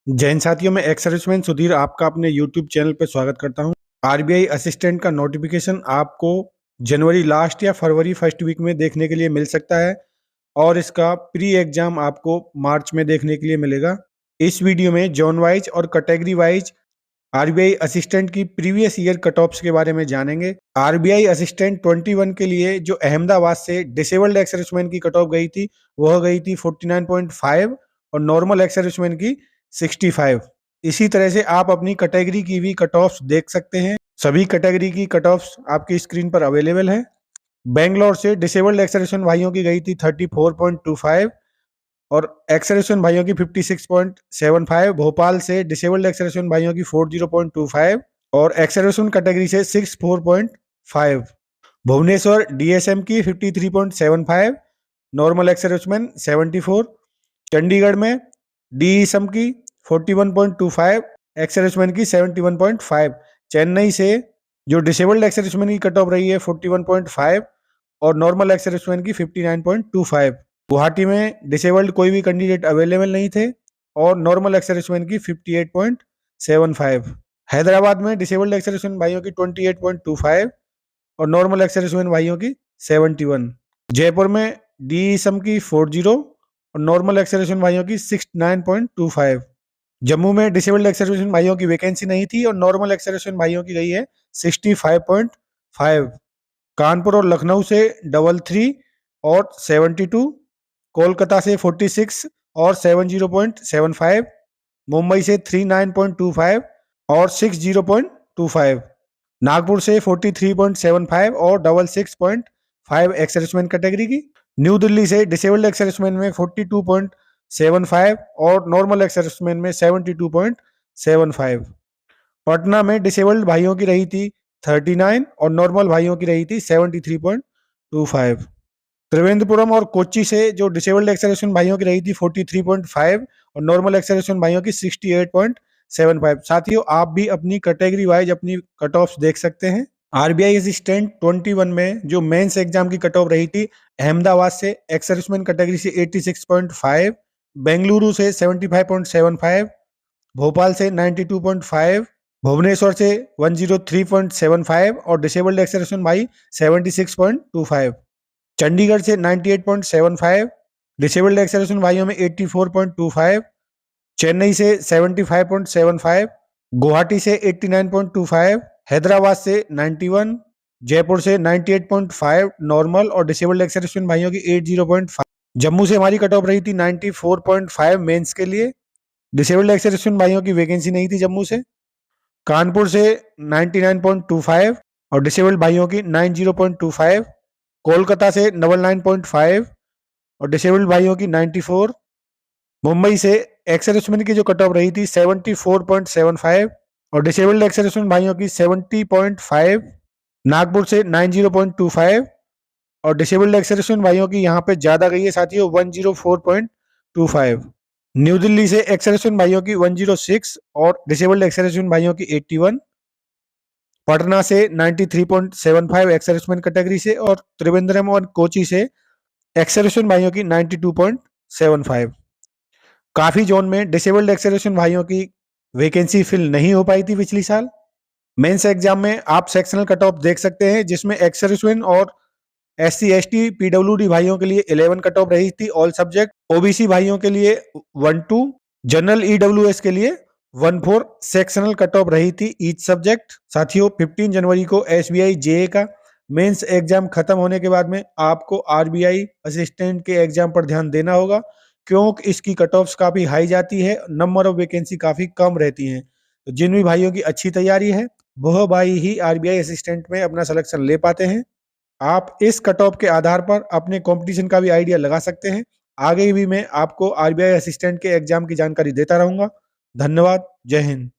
जय हिंद साथियों, मैं एक्स सर्विसमैन सुधीर आपका अपने यूट्यूब चैनल पर स्वागत करता हूं। आरबीआई असिस्टेंट का नोटिफिकेशन आपको जनवरी लास्ट या फरवरी फर्स्ट वीक में देखने के लिए मिल सकता है और इसका प्री एग्जाम आपको मार्च में देखने के लिए मिलेगा। इस वीडियो में जोन वाइज और कैटेगरी वाइज आरबीआई असिस्टेंट की प्रीवियस ईयर कट ऑफ्स के बारे में जानेंगे। आरबीआई असिस्टेंट 21 के लिए जो अहमदाबाद से डिसेबल्ड एक्स सर्विसमैन की कट ऑफ गई थी वह गई थी 49.5 और नॉर्मल एक्स सर्विसमैन की 65। इसी तरह से आप अपनी कैटेगरी की भी कट ऑफ्स देख सकते हैं। सभी कैटेगरी की कट ऑफ्स आपकी स्क्रीन पर अवेलेबल है। बेंगलोर से डिसेबल्ड एक्स सर्विसमैन भाइयों की गई थी 34.25 और एक्स सर्विसमैन भाइयों की 56.75। भोपाल से डिसेबल्ड एक्स सर्विसमैन भाइयों की 40.25 और एक्स सर्विसमैन कैटेगरी से 64.5। भुवनेश्वर डीएसएम की 53.75, नॉर्मल एक्स सर्विसमैन 74। चंडीगढ़ में डीईसम की 41.25, एक्स सर्विसमैन की 71.5। चेन्नई से जो डिसेबल्ड एक्स सर्विसमैन की कट ऑफ रही है 41.5 और नॉर्मल एक्स सर्विसमैन की 59.25। गुवाहाटी में डिसेबल्ड कोई भी कैंडिडेट अवेलेबल नहीं थे और नॉर्मल एक्स सर्विसमैन की 58.75। हैदराबाद में डिसेबल्ड एक्स सर्विसमैन भाइयों की 28.25 और नॉर्मल एक्स सर्विसमैन भाइयों की 71। जयपुर में डीईसम की 40 और नॉर्मल एक्स सर्विसमैन भाइयों की 69.25। जम्मू में डिसेबल्ड एक्स सर्विसमैन भाइयों की वैकेंसी नहीं थी और नॉर्मल एक्स सर्विसमैन भाइयों की गई है 65.5। कानपुर और लखनऊ से 33 और 72। कोलकाता से 46 और 70.75। मुंबई से 39.25 और 60.25। नागपुर से 43.75 और 66.5 एक्स सर्विसमैन कैटेगरी की। न्यू दिल्ली से डिसेबल्ड एक्स सर्विसमैन में 42.75 और नॉर्मल एक्स सर्विसमैन में 72.75। पटना में डिसेबल्ड भाइयों की रही थी 39 और नॉर्मल भाइयों की रही थी 73.25। त्रिवेंद्रपुरम और कोच्चि से जो डिसेबल्ड एक्स सर्विसमैन भाइयों की रही थी 43.5 और नॉर्मल एक्स सर्विसमैन भाइयों की 68.75। साथियों, आप भी अपनी कैटेगरी वाइज अपनी कट ऑफ्स देख सकते हैं। आरबीआई असिस्टेंट 21 में जो मेंस एग्जाम की कट ऑफ रही थी अहमदाबाद से एक्स सर्विसमैन कैटेगरी से 86.5, बेंगलुरु से 75.75, भोपाल से 92.5, भुवनेश्वर से 103.75 और डिसेबल्ड एक्स सर्विसमैन भाई 76.25। चंडीगढ़ से 98.75, डिसेबल्ड एक्स सर्विसमैन भाइयों में 84.25। चेन्नई से 75.75, गुवाहाटी से 89.25, हैदराबाद से 91, जयपुर से 98.5 नॉर्मल और डिसेबल्ड एक्स सर्विसमैन भाइयों की 80.5। जम्मू से हमारी कट ऑफ रही थी 94.5 मेंस के लिए। डिसेबल्ड एक्स सर्विसमैन भाइयों की वैकेंसी नहीं थी जम्मू से। कानपुर से 99.25 और डिसेबल्ड भाइयों की 90.25। कोलकाता से 99.5 और डिसेबल्ड भाइयों की 94। मुंबई से एक्स सर्विसमैन की जो कट ऑफ रही थी 74.75 और डिसेबल्ड एक्स सर्विसमैन भाइयों की 70.5। नागपुर से 90.25 और डिसेबल्ड एक्स सर्विसमैन भाइयों की यहाँ पे ज्यादा गई है साथियों 104.25। न्यू दिल्ली से एक्स सर्विसमैन भाइयों की 106 और डिसेबल्ड एक्स सर्विसमैन भाइयों की 81। पटना से 93.75 एक्स सर्विसमैन कैटेगरी से और त्रिवेंद्रम और कोची से एक्स सर्विसमैन भाइयों की 92.75। काफी जोन में डिसेबल्ड एक्स सर्विसमैन भाइयों की वैकेंसी फिल नहीं हो पाई थी पिछली साल। मेंस एग्जाम में आप सेक्शनल कट ऑफ देख सकते हैं जिसमें एक्स सर्विसमैन और SC ST PWD भाइयों के लिए 11 कट ऑफ रही थी ऑल सब्जेक्ट, ओबीसी भाइयों के लिए 1-2, जनरल EWS के लिए 1-4 सेक्शनल कट ऑफ रही थी ईच सब्जेक्ट। साथियों, 15 जनवरी को SBI JA का मेंस एग्जाम खत्म होने के बाद में आपको RBI असिस्टेंट के एग्जाम पर ध्यान देना होगा क्योंकि इसकी कट ऑफ्स काफी हाई जाती है, नंबर ऑफ वैकेंसी काफी कम रहती हैं। तो जिन भी भाइयों की अच्छी तैयारी है वह भाई ही RBI असिस्टेंट में अपना सिलेक्शन ले पाते हैं। आप इस कट ऑफ के आधार पर अपने कंपटीशन का भी आइडिया लगा सकते हैं। आगे भी मैं आपको RBI असिस्टेंट के एग्जाम की जानकारी देता रहूंगा। धन्यवाद। जय हिंद।